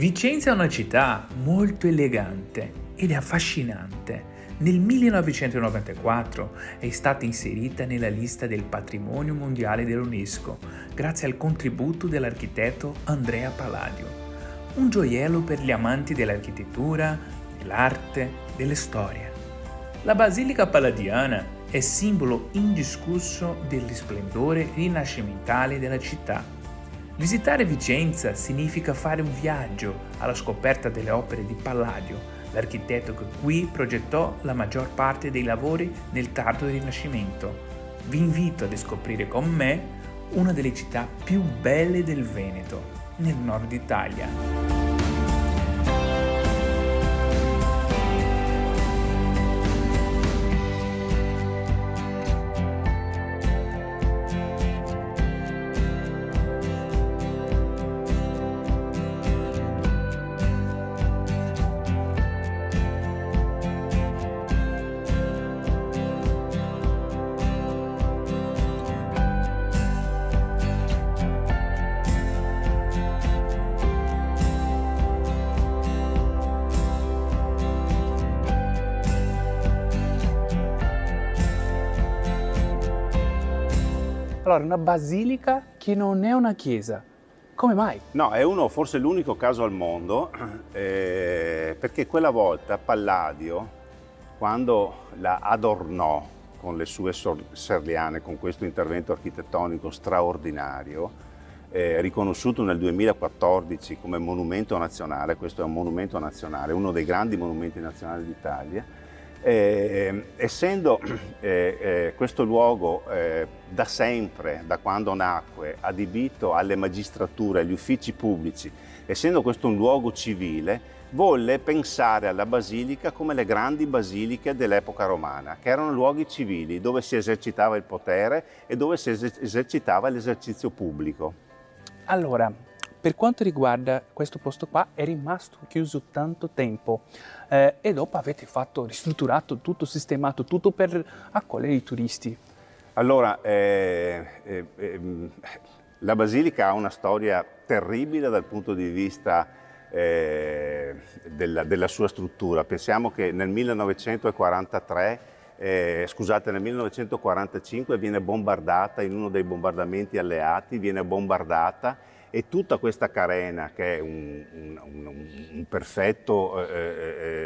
Vicenza è una città molto elegante ed affascinante. Nel 1994 è stata inserita nella lista del Patrimonio Mondiale dell'UNESCO grazie al contributo dell'architetto Andrea Palladio. Un gioiello per gli amanti dell'architettura, dell'arte, delle storie. La Basilica Palladiana è simbolo indiscusso dello splendore rinascimentale della città. Visitare Vicenza significa fare un viaggio alla scoperta delle opere di Palladio, l'architetto che qui progettò la maggior parte dei lavori nel tardo Rinascimento. Vi invito a scoprire con me una delle città più belle del Veneto, nel nord Italia. Allora, una basilica che non è una chiesa. Come mai? No, è forse l'unico caso al mondo, perché quella volta Palladio, quando la adornò con le sue serliane, con questo intervento architettonico straordinario, riconosciuto nel 2014 come monumento nazionale, questo è un monumento nazionale, uno dei grandi monumenti nazionali d'Italia, essendo questo luogo da sempre, da quando nacque, adibito alle magistrature, agli uffici pubblici, essendo questo un luogo civile, volle pensare alla basilica come le grandi basiliche dell'epoca romana, che erano luoghi civili dove si esercitava il potere e dove si esercitava l'esercizio pubblico. Allora, per quanto riguarda questo posto qua, è rimasto chiuso tanto tempo e dopo avete ristrutturato tutto, sistemato tutto per accogliere i turisti. Allora, la Basilica ha una storia terribile dal punto di vista della sua struttura. Pensiamo che nel 1945 viene bombardata, in uno dei bombardamenti alleati, viene bombardata e tutta questa carena, che è un perfetto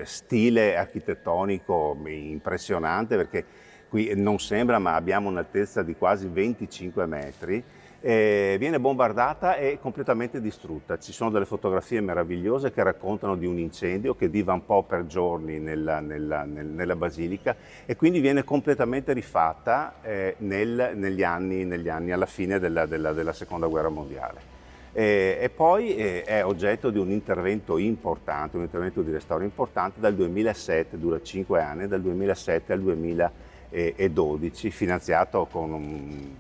stile architettonico impressionante, perché qui non sembra, ma abbiamo un'altezza di quasi 25 metri, viene bombardata e completamente distrutta. Ci sono delle fotografie meravigliose che raccontano di un incendio che divampò per giorni nella basilica e quindi viene completamente rifatta negli anni alla fine della Seconda Guerra Mondiale. E poi è oggetto di un intervento importante, un intervento di restauro importante dal 2007, dura 5 anni, dal 2007 al 2012, finanziato con un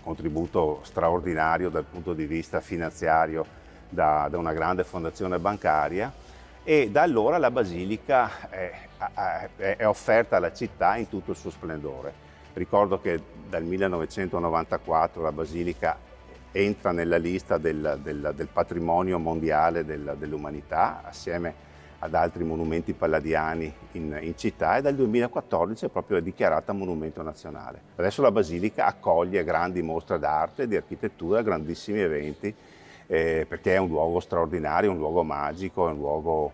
contributo straordinario dal punto di vista finanziario da una grande fondazione bancaria, e da allora la Basilica è offerta alla città in tutto il suo splendore. Ricordo che dal 1994 la Basilica entra nella lista del patrimonio mondiale dell'umanità assieme ad altri monumenti palladiani in città, e dal 2014 è proprio dichiarata monumento nazionale. Adesso la Basilica accoglie grandi mostre d'arte, di architettura, grandissimi eventi, perché è un luogo straordinario, un luogo magico, è un luogo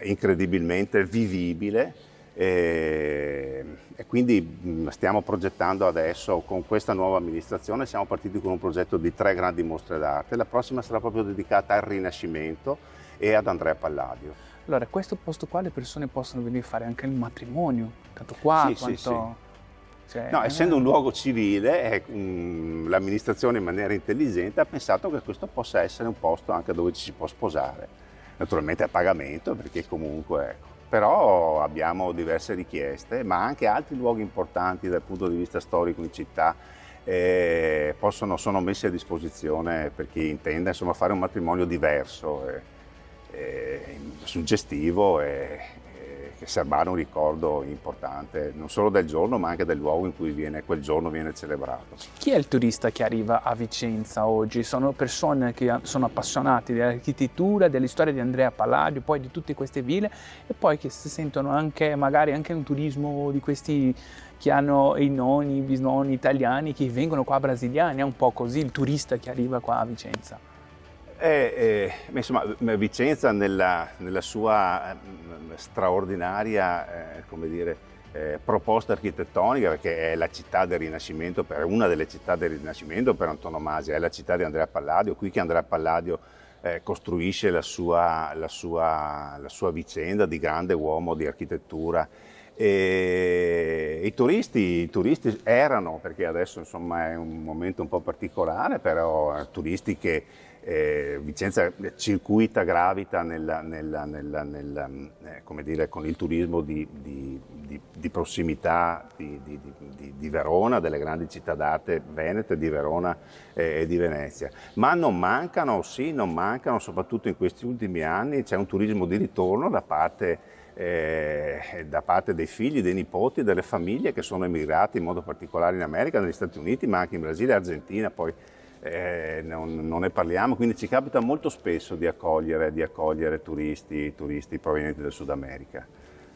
incredibilmente vivibile. E quindi stiamo progettando adesso, con questa nuova amministrazione, siamo partiti con un progetto di 3 grandi mostre d'arte. La prossima sarà proprio dedicata al Rinascimento e ad Andrea Palladio. Allora, questo posto qua le persone possono venire a fare anche il matrimonio, tanto qua Sì, quanto... sì. No, essendo un luogo civile, l'amministrazione in maniera intelligente ha pensato che questo possa essere un posto anche dove ci si può sposare. Naturalmente a pagamento, perché comunque... Però abbiamo diverse richieste, ma anche altri luoghi importanti dal punto di vista storico in città sono messi a disposizione per chi intenda fare un matrimonio diverso, suggestivo, serbare un ricordo importante, non solo del giorno ma anche del luogo in cui quel giorno viene celebrato. Chi è il turista che arriva a Vicenza oggi? Sono persone che sono appassionate dell'architettura, della storia di Andrea Palladio, poi di tutte queste ville, e poi che si sentono anche magari anche un turismo di questi che hanno i nonni, i bisnonni italiani che vengono qua brasiliani, è un po' così il turista che arriva qua a Vicenza. Insomma, Vicenza nella sua straordinaria proposta architettonica, perché è la città del Rinascimento, una delle città del Rinascimento per antonomasia, è la città di Andrea Palladio, qui che Andrea Palladio costruisce la sua vicenda di grande uomo di architettura. E i turisti erano, perché adesso insomma è un momento un po' particolare, però turisti che Vicenza circuita, gravita con il turismo di prossimità di Verona, delle grandi città d'arte venete, di Verona e di Venezia. Ma non mancano, soprattutto in questi ultimi anni, c'è un turismo di ritorno da parte dei figli, dei nipoti, delle famiglie che sono emigrati in modo particolare in America, negli Stati Uniti, ma anche in Brasile e Argentina, poi non ne parliamo, quindi ci capita molto spesso di accogliere turisti provenienti del Sud America.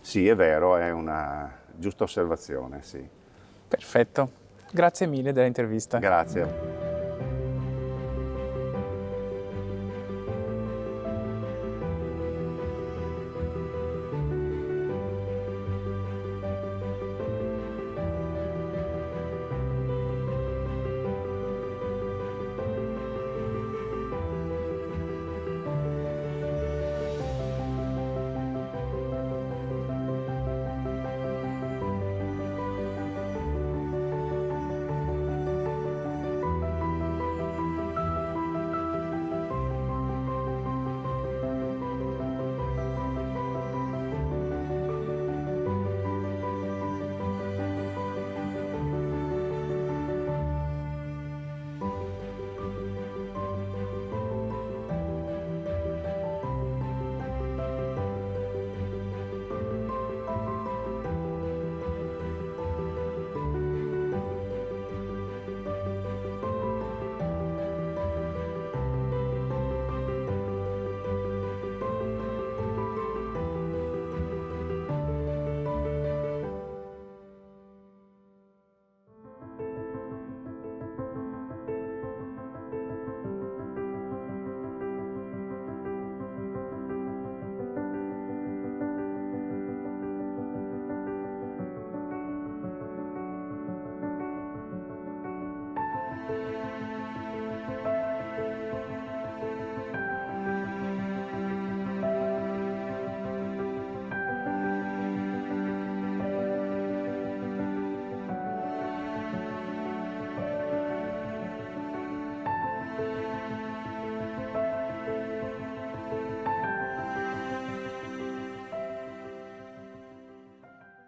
Sì, è vero, è una giusta osservazione, sì. Perfetto, grazie mille dell'intervista. Grazie.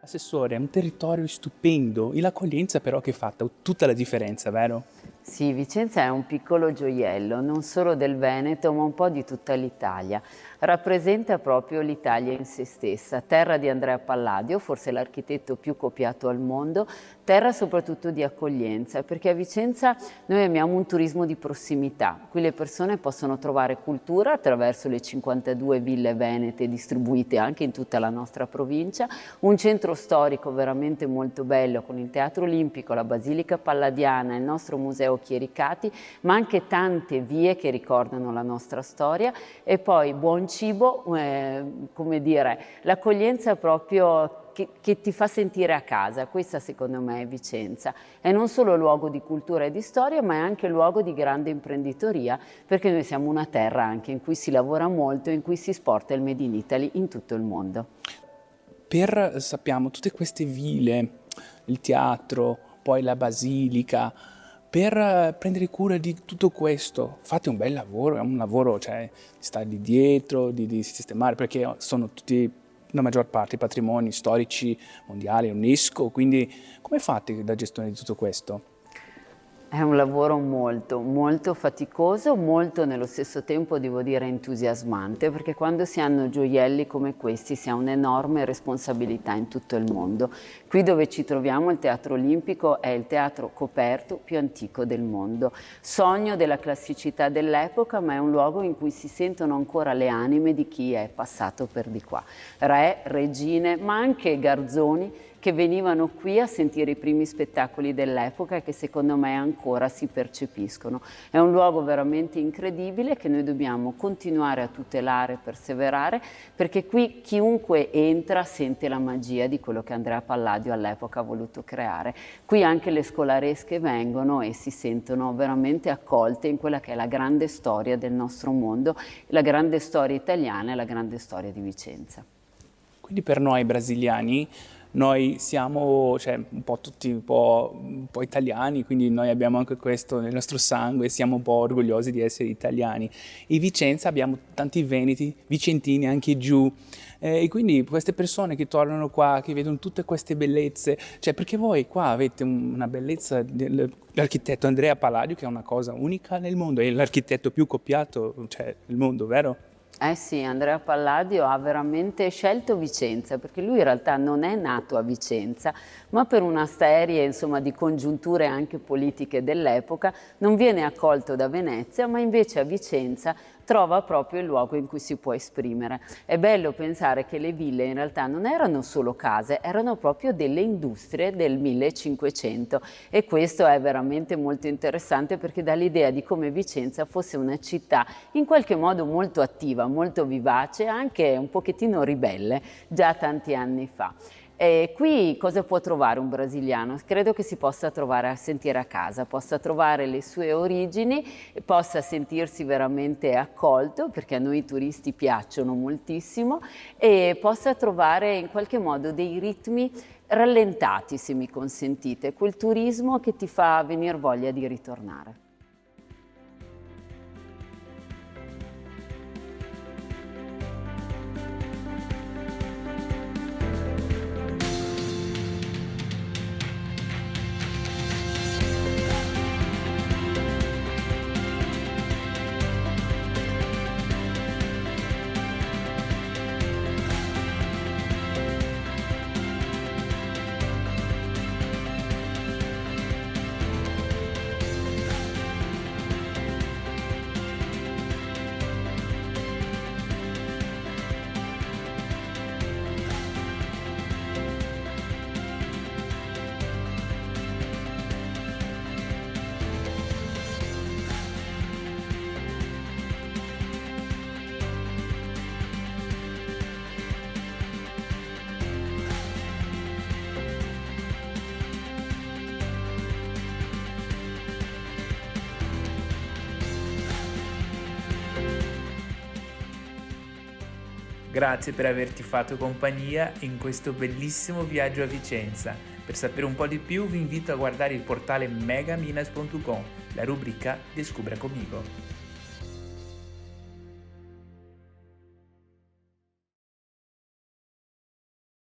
Assessore, è un territorio stupendo e l'accoglienza però che fa tutta la differenza, vero? Sì, Vicenza è un piccolo gioiello, non solo del Veneto, ma un po' di tutta l'Italia. Rappresenta proprio l'Italia in se stessa, terra di Andrea Palladio, forse l'architetto più copiato al mondo, terra soprattutto di accoglienza, perché a Vicenza noi amiamo un turismo di prossimità. Qui le persone possono trovare cultura attraverso le 52 ville venete distribuite anche in tutta la nostra provincia, un centro storico veramente molto bello con il Teatro Olimpico, la Basilica Palladiana, il nostro Museo Chiericati, ma anche tante vie che ricordano la nostra storia, e poi buon cibo, come dire, l'accoglienza proprio che ti fa sentire a casa. Questa secondo me è Vicenza. È non solo luogo di cultura e di storia, ma è anche luogo di grande imprenditoria, perché noi siamo una terra anche in cui si lavora molto, in cui si esporta il Made in Italy in tutto il mondo. Sappiamo, tutte queste ville, il teatro, poi la basilica, per prendere cura di tutto questo fate un bel lavoro, è un lavoro, cioè, di stare lì dietro, di sistemare, perché sono tutti, la maggior parte, patrimoni storici mondiali, UNESCO, quindi come fate la gestione di tutto questo? È un lavoro molto, molto faticoso, molto nello stesso tempo, devo dire, entusiasmante, perché quando si hanno gioielli come questi si ha un'enorme responsabilità in tutto il mondo. Qui dove ci troviamo, il Teatro Olimpico, è il teatro coperto più antico del mondo. Sogno della classicità dell'epoca, ma è un luogo in cui si sentono ancora le anime di chi è passato per di qua. Re, regine, ma anche garzoni che venivano qui a sentire i primi spettacoli dell'epoca e che secondo me ancora si percepiscono. È un luogo veramente incredibile che noi dobbiamo continuare a tutelare, perseverare, perché qui chiunque entra sente la magia di quello che Andrea Palladio all'epoca ha voluto creare. Qui anche le scolaresche vengono e si sentono veramente accolte in quella che è la grande storia del nostro mondo, la grande storia italiana e la grande storia di Vicenza. Quindi per noi brasiliani, noi siamo un po' tutti un po' italiani, quindi noi abbiamo anche questo nel nostro sangue, siamo un po' orgogliosi di essere italiani. In Vicenza abbiamo tanti veneti, vicentini anche giù, e quindi queste persone che tornano qua, che vedono tutte queste bellezze, perché voi qua avete una bellezza dell'architetto Andrea Palladio, che è una cosa unica nel mondo, è l'architetto più copiato nel mondo, vero? Eh sì, Andrea Palladio ha veramente scelto Vicenza, perché lui in realtà non è nato a Vicenza, ma per una serie, insomma, di congiunture anche politiche dell'epoca non viene accolto da Venezia, ma invece a Vicenza trova proprio il luogo in cui si può esprimere. È bello pensare che le ville in realtà non erano solo case, erano proprio delle industrie del 1500 e questo è veramente molto interessante perché dà l'idea di come Vicenza fosse una città in qualche modo molto attiva, molto vivace, anche un pochettino ribelle già tanti anni fa. E qui cosa può trovare un brasiliano? Credo che si possa trovare a sentire a casa, possa trovare le sue origini, possa sentirsi veramente accolto, perché a noi i turisti piacciono moltissimo, e possa trovare in qualche modo dei ritmi rallentati, se mi consentite, quel turismo che ti fa venire voglia di ritornare. Grazie per averti fatto compagnia in questo bellissimo viaggio a Vicenza. Per sapere un po' di più vi invito a guardare il portale megaminas.com, la rubrica Descubra Comigo.